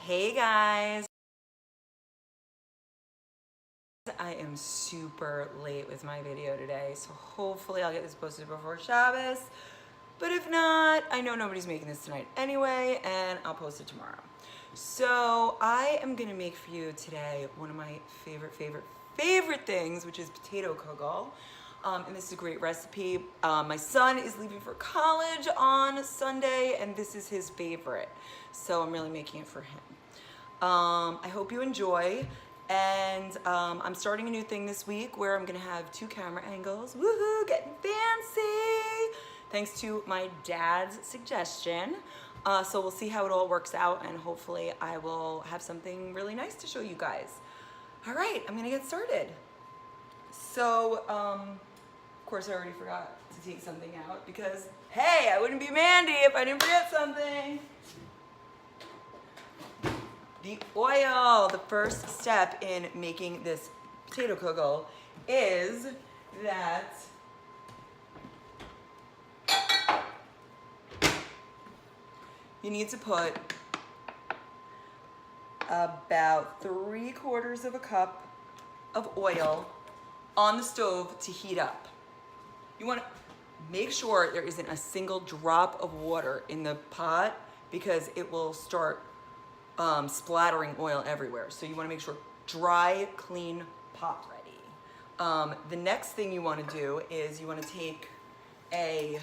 Hey guys, I am super late with my video today, so hopefully I'll get this posted before Shabbos. But if not, I know nobody's making this tonight anyway, and I'll post it tomorrow. So I am gonna make for you today one of my favorite things, which is potato kugel. And this is a great recipe. My son is leaving for college on Sunday, and this is his favorite. So I'm really making it for him. I hope you enjoy. And I'm starting a new thing this week where I'm gonna have 2 camera angles. Woohoo, getting fancy! Thanks to my dad's suggestion. So we'll see how it all works out, and hopefully I will have something really nice to show you guys. All right, I'm gonna get started. So, of course I already forgot to take something out because, hey, I wouldn't be Mandy if I didn't forget something. The oil, the first step in making this potato kugel is that you need to put about 3/4 of a cup of oil on the stove to heat up. You want to make sure there isn't a single drop of water in the pot because it will start splattering oil everywhere. So you want to make sure dry, clean pot ready. The next thing you want to do is you want to take a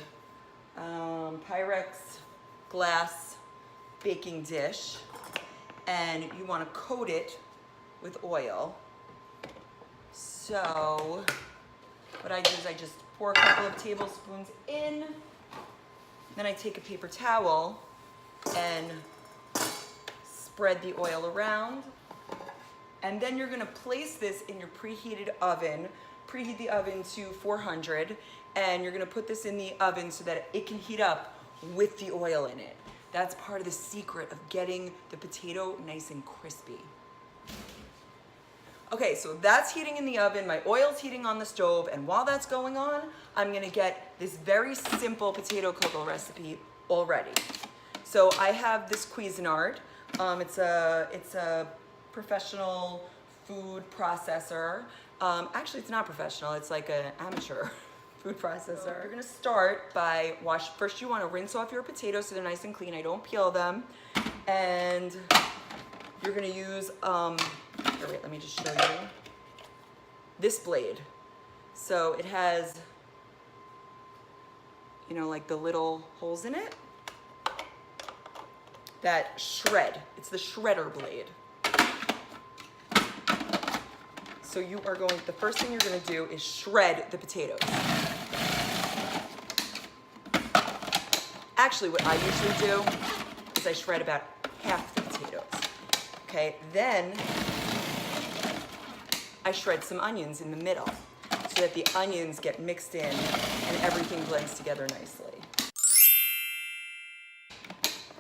pyrex glass baking dish and you want to coat it with oil. So what I do is I just pour a couple of tablespoons in, then I take a paper towel and spread the oil around, and then you're gonna place this in your preheated oven. Preheat the oven to 400, and you're gonna put this in the oven so that it can heat up with the oil in it. That's part of the secret of getting the potato nice and crispy. Okay, so that's heating in the oven, my oil's heating on the stove, and while that's going on, I'm gonna get this very simple potato kugel recipe all ready. So I have this Cuisinart. It's a professional food processor. Actually, it's not professional. It's like an amateur food processor. So you're gonna start by first you wanna rinse off your potatoes so they're nice and clean. I don't peel them. And you're gonna use, here, wait, let me just show you. This blade. So it has, you know, like the little holes in it that shred. It's the shredder blade. So you are going, the first thing you're gonna do is shred the potatoes. Actually, what I usually do is I shred about half the potatoes. Okay, then I shred some onions in the middle so that the onions get mixed in and everything blends together nicely.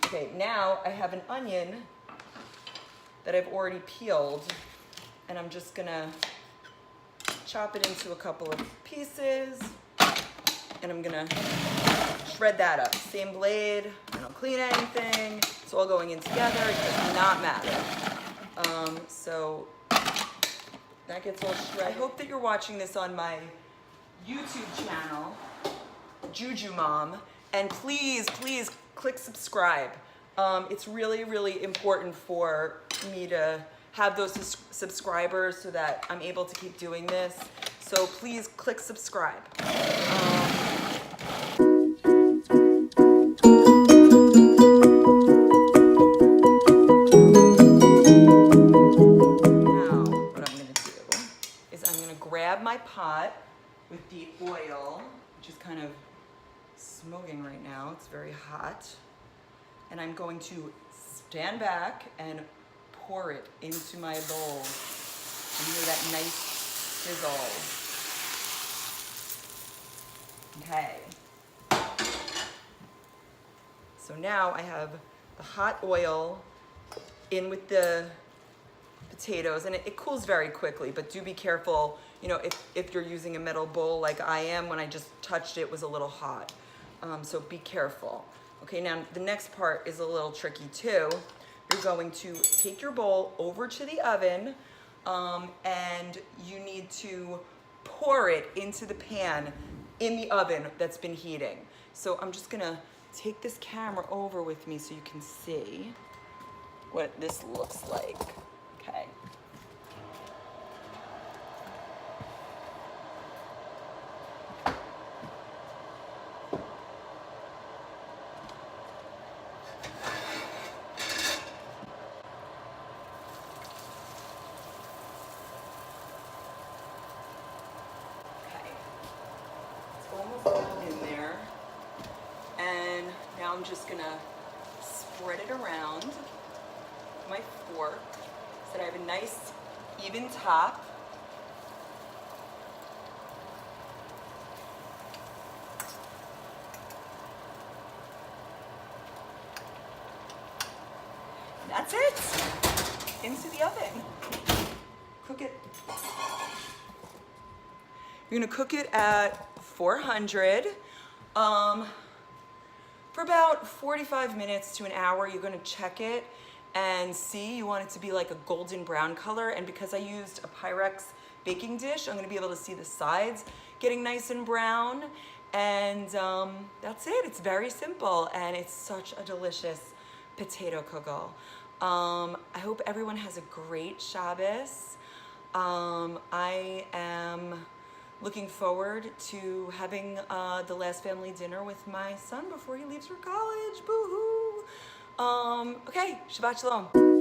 Okay, now I have an onion that I've already peeled, and I'm just gonna chop it into a couple of pieces, and I'm gonna shred that up. Same blade, I don't clean anything, it's all going in together, it does not matter. So that gets all shredded. I hope that you're watching this on my YouTube channel, Juju Mom, and please click subscribe. It's really important for me to have those subscribers so that I'm able to keep doing this. So please click subscribe. Grab my pot with the oil, which is kind of smoking right now. It's very hot. And I'm going to stand back and pour it into my bowl. And hear that nice sizzle. Okay. So now I have the hot oil in with the potatoes, and it cools very quickly, but do be careful, you know, if you're using a metal bowl like I am. When I just touched it was a little hot, so be careful. Okay, now the next part is a little tricky too, you're going to take your bowl over to the oven, and you need to pour it into the pan in the oven that's been heating. So I'm just gonna take this camera over with me so you can see what this looks like. Okay. Almost all in there, and now I'm just gonna spread it around with my fork so that I have a nice even top. And that's it. Into the oven. Cook it. You're gonna cook it at 400 for about 45 minutes to an hour. You're gonna check it and see. You want it to be like a golden brown color, and because I used a Pyrex baking dish, I'm gonna be able to see the sides getting nice and brown. And that's it. It's very simple, and it's such a delicious potato kugel. I hope everyone has a great Shabbos. I am looking forward to having the last family dinner with my son before he leaves for college. Boo-hoo. Okay, Shabbat Shalom.